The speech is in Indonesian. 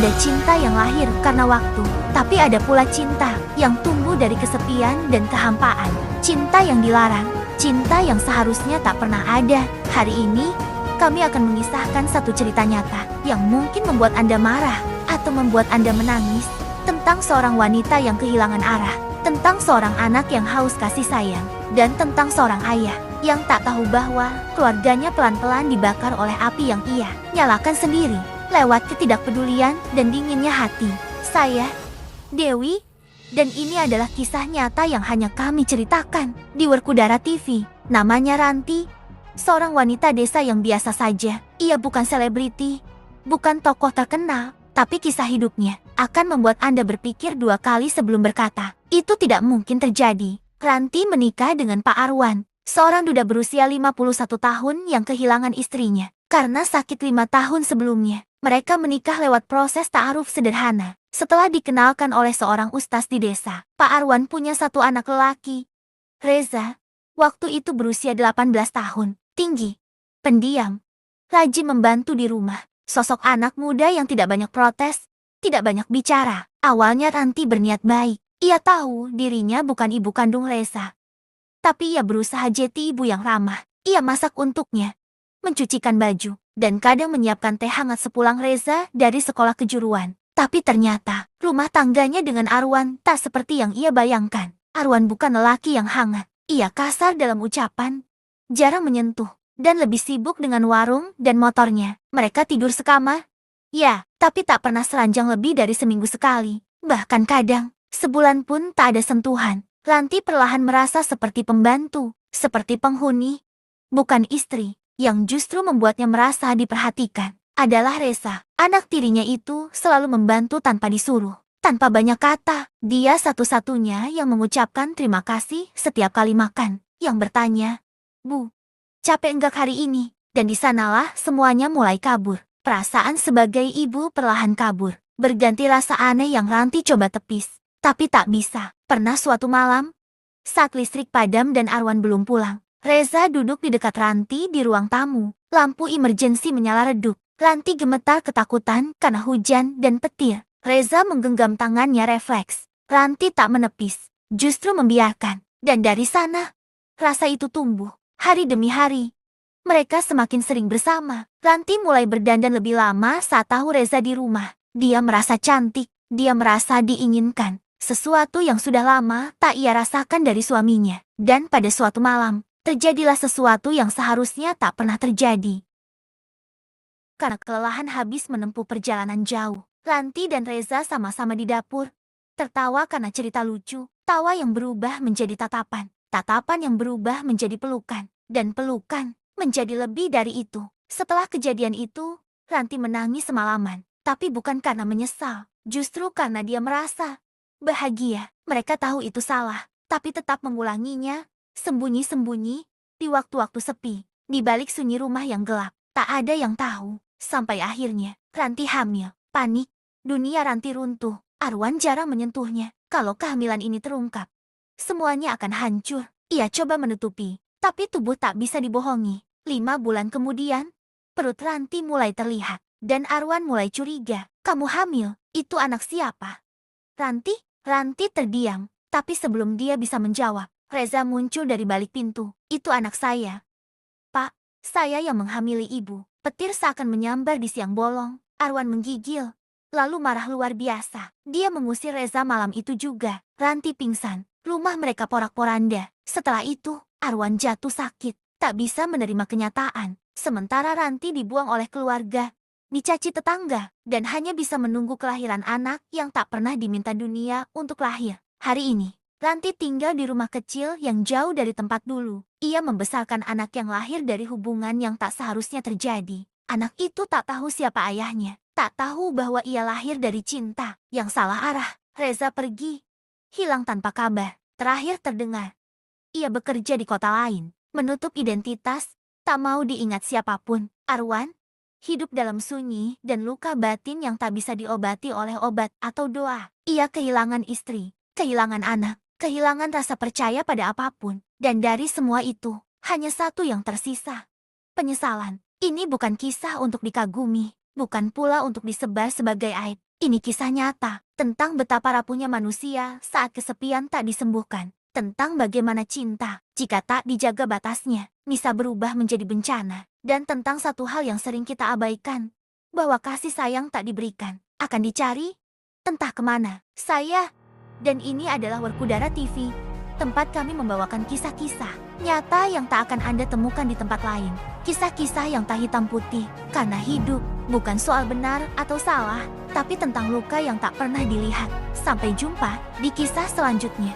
Ada cinta yang lahir karena waktu, tapi ada pula cinta yang tumbuh dari kesepian dan kehampaan. Cinta yang dilarang, cinta yang seharusnya tak pernah ada. Hari ini, kami akan mengisahkan satu cerita nyata yang mungkin membuat Anda marah atau membuat Anda menangis, tentang seorang wanita yang kehilangan arah, tentang seorang anak yang haus kasih sayang, dan tentang seorang ayah yang tak tahu bahwa keluarganya pelan-pelan dibakar oleh api yang ia nyalakan sendiri, lewat ketidakpedulian dan dinginnya hati. Saya, Dewi, dan ini adalah kisah nyata yang hanya kami ceritakan di Werkudara TV. Namanya Ranti, seorang wanita desa yang biasa saja. Ia bukan selebriti, bukan tokoh terkenal, tapi kisah hidupnya akan membuat Anda berpikir dua kali sebelum berkata, itu tidak mungkin terjadi. Ranti menikah dengan Pak Arwan, seorang duda berusia 51 tahun yang kehilangan istrinya karena sakit 5 tahun sebelumnya. Mereka menikah lewat proses ta'aruf sederhana. Setelah dikenalkan oleh seorang ustaz di desa, Pak Arwan punya satu anak lelaki, Reza. Waktu itu berusia 18 tahun, tinggi, pendiam, rajin membantu di rumah. Sosok anak muda yang tidak banyak protes, tidak banyak bicara. Awalnya Ranti berniat baik. Ia tahu dirinya bukan ibu kandung Reza, tapi ia berusaha jadi ibu yang ramah. Ia masak untuknya, mencucikan baju, dan kadang menyiapkan teh hangat sepulang Reza dari sekolah kejuruan. Tapi ternyata, rumah tangganya dengan Arwan tak seperti yang ia bayangkan. Arwan bukan lelaki yang hangat. Ia kasar dalam ucapan, jarang menyentuh, dan lebih sibuk dengan warung dan motornya. Mereka tidur sekamar, ya, tapi tak pernah seranjang lebih dari seminggu sekali. Bahkan kadang, sebulan pun tak ada sentuhan. Ranti perlahan merasa seperti pembantu, seperti penghuni, bukan istri. Yang justru membuatnya merasa diperhatikan adalah Reza. Anak tirinya itu selalu membantu tanpa disuruh, tanpa banyak kata. Dia satu-satunya yang mengucapkan terima kasih setiap kali makan, yang bertanya, "Bu, capek enggak hari ini?" Dan di sanalah semuanya mulai kabur. Perasaan sebagai ibu perlahan kabur, berganti rasa aneh yang Ranti coba tepis, tapi tak bisa. Pernah suatu malam, saat listrik padam dan Arwan belum pulang, Reza duduk di dekat Ranti di ruang tamu. Lampu emergensi menyala redup. Ranti gemetar ketakutan karena hujan dan petir. Reza menggenggam tangannya refleks. Ranti tak menepis, justru membiarkan. Dan dari sana, rasa itu tumbuh. Hari demi hari, mereka semakin sering bersama. Ranti mulai berdandan lebih lama saat tahu Reza di rumah. Dia merasa cantik, dia merasa diinginkan. Sesuatu yang sudah lama tak ia rasakan dari suaminya. Dan pada suatu malam, terjadilah sesuatu yang seharusnya tak pernah terjadi. Karena kelelahan habis menempuh perjalanan jauh, Ranti dan Reza sama-sama di dapur, tertawa karena cerita lucu, tawa yang berubah menjadi tatapan, tatapan yang berubah menjadi pelukan, dan pelukan menjadi lebih dari itu. Setelah kejadian itu, Ranti menangis semalaman, tapi bukan karena menyesal, justru karena dia merasa bahagia. Mereka tahu itu salah, tapi tetap mengulanginya, sembunyi-sembunyi, di waktu-waktu sepi, di balik sunyi rumah yang gelap. Tak ada yang tahu, sampai akhirnya, Ranti hamil. Panik, dunia Ranti runtuh. Arwan jarang menyentuhnya. Kalau kehamilan ini terungkap, semuanya akan hancur. Ia coba menutupi, tapi tubuh tak bisa dibohongi. 5 bulan kemudian, perut Ranti mulai terlihat, dan Arwan mulai curiga. "Kamu hamil? Itu anak siapa?" Ranti terdiam, tapi sebelum dia bisa menjawab, Reza muncul dari balik pintu. "Itu anak saya, Pak. Saya yang menghamili ibu." Petir seakan menyambar di siang bolong. Arwan menggigil, lalu marah luar biasa. Dia mengusir Reza malam itu juga. Ranti pingsan. Rumah mereka porak-poranda. Setelah itu, Arwan jatuh sakit, tak bisa menerima kenyataan. Sementara Ranti dibuang oleh keluarga, dicaci tetangga, dan hanya bisa menunggu kelahiran anak yang tak pernah diminta dunia untuk lahir. Hari ini, Ranti tinggal di rumah kecil yang jauh dari tempat dulu. Ia membesarkan anak yang lahir dari hubungan yang tak seharusnya terjadi. Anak itu tak tahu siapa ayahnya, tak tahu bahwa ia lahir dari cinta yang salah arah. Reza pergi, hilang tanpa kabar. Terakhir terdengar, ia bekerja di kota lain, menutup identitas, tak mau diingat siapapun. Arwan hidup dalam sunyi dan luka batin yang tak bisa diobati oleh obat atau doa. Ia kehilangan istri, kehilangan anak, kehilangan rasa percaya pada apapun. Dan dari semua itu, hanya satu yang tersisa. Penyesalan. Ini bukan kisah untuk dikagumi, bukan pula untuk disebar sebagai aib. Ini kisah nyata tentang betapa rapuhnya manusia saat kesepian tak disembuhkan. Tentang bagaimana cinta, jika tak dijaga batasnya, bisa berubah menjadi bencana. Dan tentang satu hal yang sering kita abaikan, bahwa kasih sayang tak diberikan, akan dicari, entah kemana. Dan ini adalah Werkudara TV, tempat kami membawakan kisah-kisah nyata yang tak akan Anda temukan di tempat lain. Kisah-kisah yang tak hitam putih, karena hidup bukan soal benar atau salah, tapi tentang luka yang tak pernah dilihat. Sampai jumpa di kisah selanjutnya.